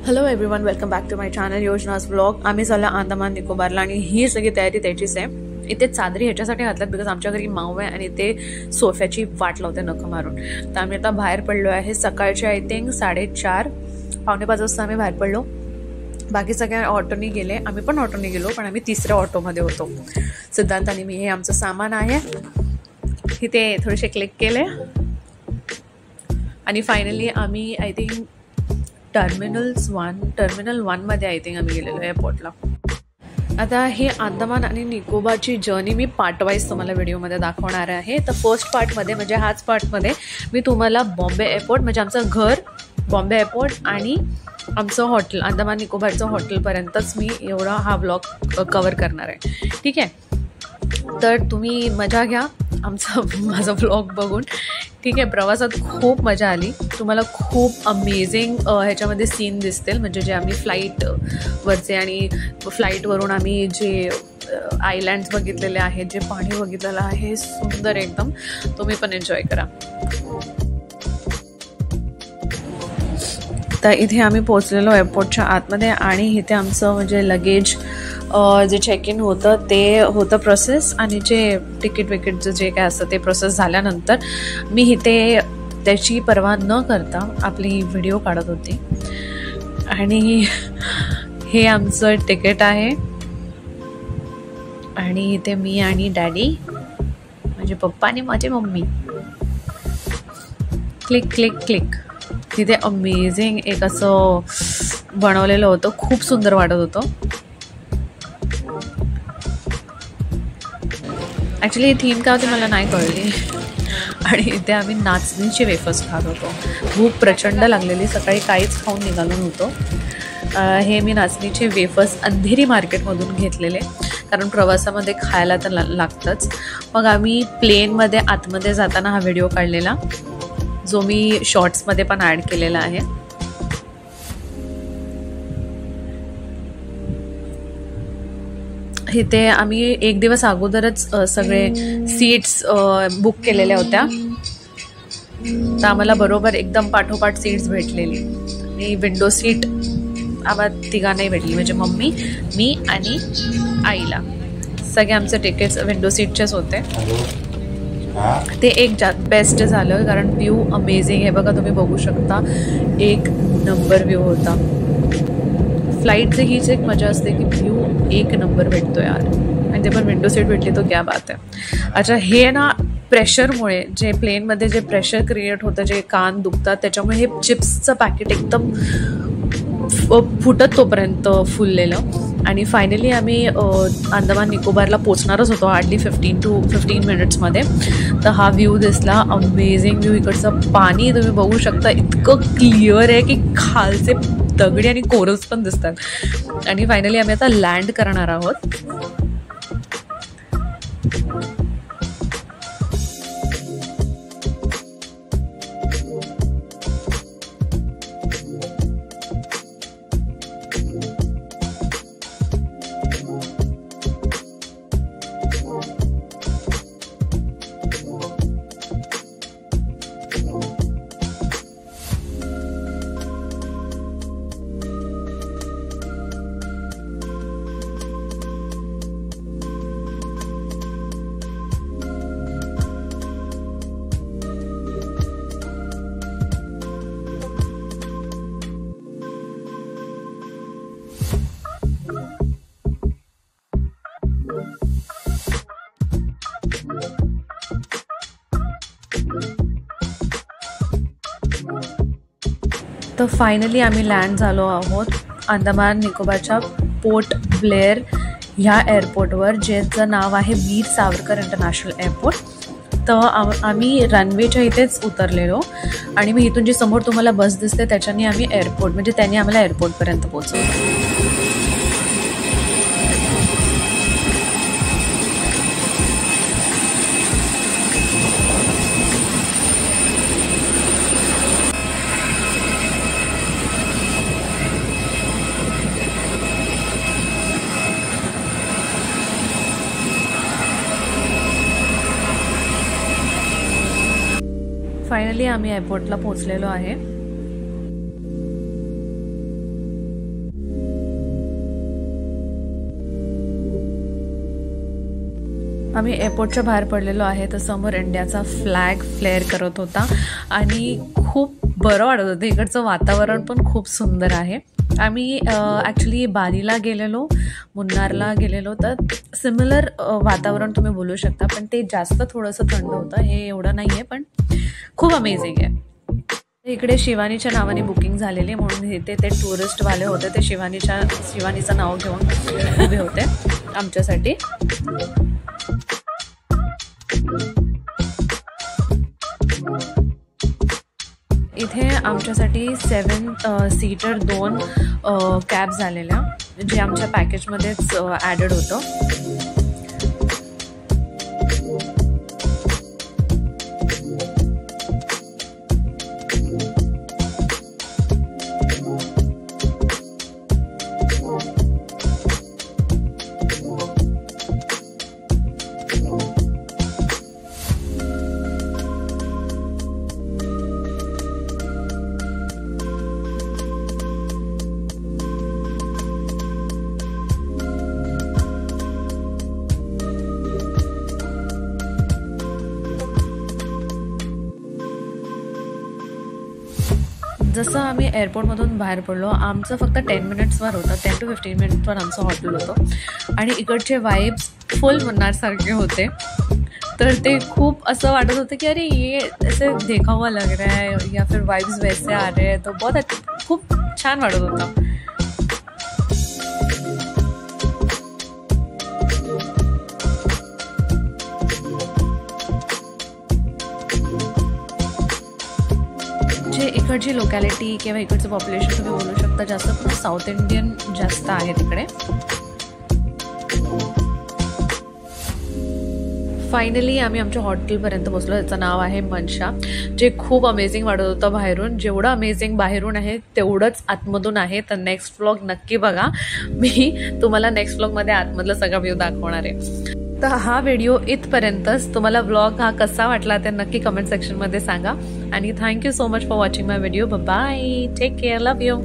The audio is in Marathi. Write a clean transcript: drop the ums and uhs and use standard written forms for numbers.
Hello everyone, welcome back to my channel योजनास व्लॉग. आम्ही चाललो अंदमान निकोबारला आणि ही सगळी तयारी त्याचीच आहे. इथे चादरी ह्याच्यासाठी घातल्यात बिकॉज आमच्या घरी माव आहे आणि ते सोफ्याची वाट लावते नख मारून. तर आम्ही आता बाहेर पडलो आहे. सकाळचे आय थिंक 4:30 पावणे 5 वाजता आम्ही बाहेर पडलो. बाकी सगळ्या ऑटोनी गेले, आम्ही पण ऑटोनी गेलो, पण आम्ही तिसऱ्या ऑटोमध्ये होतो. सिद्धांत आणि मी. हे आमचं सामान आहे. इथे थोडेसे क्लिक केले आणि फायनली आम्ही आय थिंक टर्मिनल 1 मध्ये आय थिंक आम्ही गेलेलो एअरपोर्टला. आता हे अंदमान आणि निकोबारची जर्नी मी पार्ट वाईज तुम्हाला व्हिडिओमध्ये दाखवणार आहे. तर फर्स्ट पार्टमध्ये म्हणजे हाच पार्टमध्ये मी तुम्हाला बॉम्बे एअरपोर्ट म्हणजे आमचं घर, बॉम्बे एअरपोर्ट आणि आमचं हॉटेल, अंदमान निकोबारचं हॉटेलपर्यंतच मी एवढा हा व्लॉग कवर करणार आहे. ठीक आहे, तर तुम्ही मजा घ्या माझा व्लॉग बघून. ठीक आहे, प्रवासात खूप मजा आली. तुम्हाला खूप अमेझिंग ह्याच्यामध्ये सीन दिसतील, म्हणजे जे आम्ही फ्लाईटवरचे आणि फ्लाईटवरून आम्ही जे आयलँड्स बघितलेले आहेत, जे पाणी बघितलेलं आहे, सुंदर एकदम. तुम्ही पण एन्जॉय करा. तर इथे आम्ही पोहोचलेलो एअरपोर्टच्या आतमध्ये आणि इथे आमचं म्हणजे लगेज जे चेक इन होतं ते होतं प्रोसेस, आणि जे तिकीटचं जे काय असतं ते प्रोसेस झाल्यानंतर मी इथे त्याची पर्वा न करता आपली व्हिडिओ काढत होती. आणि हे आमचं तिकीट आहे आणि इथे मी आणि डॅडी, माझे पप्पा आणि माझी मम्मी. Click click click. तिथे अमेझिंग एक असं बनवलेलं होतं, खूप सुंदर वाटत होतं. ॲक्च्युली थीम काय होती मला नाही कळली. आणि इथे आम्ही नाचणीचे वेफर्स खात होतो. भूक प्रचंड लागलेली, सकाळी काहीच खाऊन निघालो नव्हतो. हे मी नाचणीचे वेफर्स अंधेरी मार्केटमधून घेतलेले, कारण प्रवासामध्ये खायला तर लागतंच. मग आम्ही प्लेनमध्ये आतमध्ये जाताना हा व्हिडिओ काढलेला, जो मी शॉर्ट्समध्ये पण ॲड केलेला आहे. इथे आम्ही एक दिवस अगोदरच सगळे सीट्स बुक केलेल्या होत्या, तर आम्हाला बरोबर एकदम पाठोपाठ सीट्स भेटलेली. आणि विंडो सीट आम्हाला तिघांनाही भेटली, म्हणजे मम्मी, मी आणि आईला. सगळे आमचे तिकीट्स विंडो सीटचेच होते. ते एक बेस्ट झालं, कारण व्ह्यू अमेझिंग आहे. बघा, तुम्ही बघू शकता, एक नंबर व्ह्यू होता. फ्लाईटची हीच एक मजा असते की व्ह्यू एक नंबर भेटतो यार, आणि ते पण विंडो सीट भेटली तो क्या बात आहे. अच्छा, हे ना प्रेशरमुळे, जे प्लेनमध्ये जे प्रेशर क्रिएट होतं, जे कान दुखतात, त्याच्यामुळे हे चिप्सचं पॅकेट एकदम फुटत तोपर्यंत फुललेलं. आणि फायनली आम्ही अंदमान निकोबारला पोचणारच होतो हार्डली 15 मिनिट्समध्ये. तर हा व्ह्यू दिसला, अमेझिंग व्ह्यू. इकडचं पाणी तुम्ही बघू शकता, इतकं क्लिअर आहे की खालचे दगडी आणि कोरल्स पण दिसतात. आणि फायनली आम्ही आता लँड करणार आहोत. तर फायनली आम्ही लँड झालो आहोत अंदमान निकोबारच्या पोर्ट ब्लेअर ह्या एअरपोर्टवर, ज्याचं नाव आहे वीर सावरकर इंटरनॅशनल एअरपोर्ट. तर आम्ही रनवेच्या इथेच उतरलेलो आणि मी इथून जी समोर तुम्हाला बस दिसते त्याच्याने आम्ही एअरपोर्ट, म्हणजे त्यांनी आम्हाला एअरपोर्टपर्यंत पोहोचवलं. फायनली आम्ही एअरपोर्टला पोहोचलेलो आहे. आम्ही एअरपोर्टच्या बाहेर पडलेलो आहे तर समोर इंडियाचा फ्लॅग फ्लेअर करत होता आणि खूप बरं वाटत होतं. इकडचं वातावरण पण खूप सुंदर आहे. आम्ही ॲक्च्युली बालीला गेलेलो, मुन्नारला गेलेलो, तर सिमिलर वातावरण तुम्ही बोलू शकता, पण ते जास्त थोडंसं थंड होतं. हे एवढं नाही आहे, पण खूप अमेझिंग आहे. इकडे शिवानीच्या नावाने बुकिंग झालेली, म्हणून इथे ते टुरिस्टवाले होते, ते शिवानीचं नाव घेऊन उभे होते आमच्यासाठी. इथे आमच्यासाठी 7 सीटर 2 कॅब झालेल्या, जे आमच्या पॅकेजमध्येच ॲडेड होतं. जसं आम्ही एअरपोर्टमधून बाहेर पडलो, आमचं फक्त 10 मिनिट्सवर होतं, 10 to 15 मिनिट्सवर आमचं हॉटेल होतं आणि इकडचे वाइब्स फुल मुन्नारसारखे होते. तर ते खूप असं वाटत होतं की अरे ये ऐसे देखा हुआ लग रहा है या फिर वाइब्स वैसे आ रहे हैं, तो बहुत खूप छान वाटत होतं. जे इकडची लोकॅलिटी किंवा इकडचं पॉप्युलेशन तुम्ही बोलू शकता जास्त पण साऊथ इंडियन जास्त आहे तिकडे. फायनली आम्ही आमच्या हॉटेलपर्यंत पोहोचलो. त्याचं नाव आहे मनशा, जे खूप अमेझिंग वाटत होतं बाहेरून. जेवढं अमेझिंग बाहेरून आहे तेवढंच आतमधून आहे. तर नेक्स्ट व्लॉग नक्की बघा. मी तुम्हाला नेक्स्ट व्लॉगमध्ये आतमधला सगळा व्ह्यू दाखवणार आहे. तर हा व्हिडिओ इथपर्यंतच. तुम्हाला व्लॉग हा कसा वाटला ते नक्की कमेंट सेक्शनमध्ये सांगा. आणि thank you so much for watching my video. Bye, take care, love you.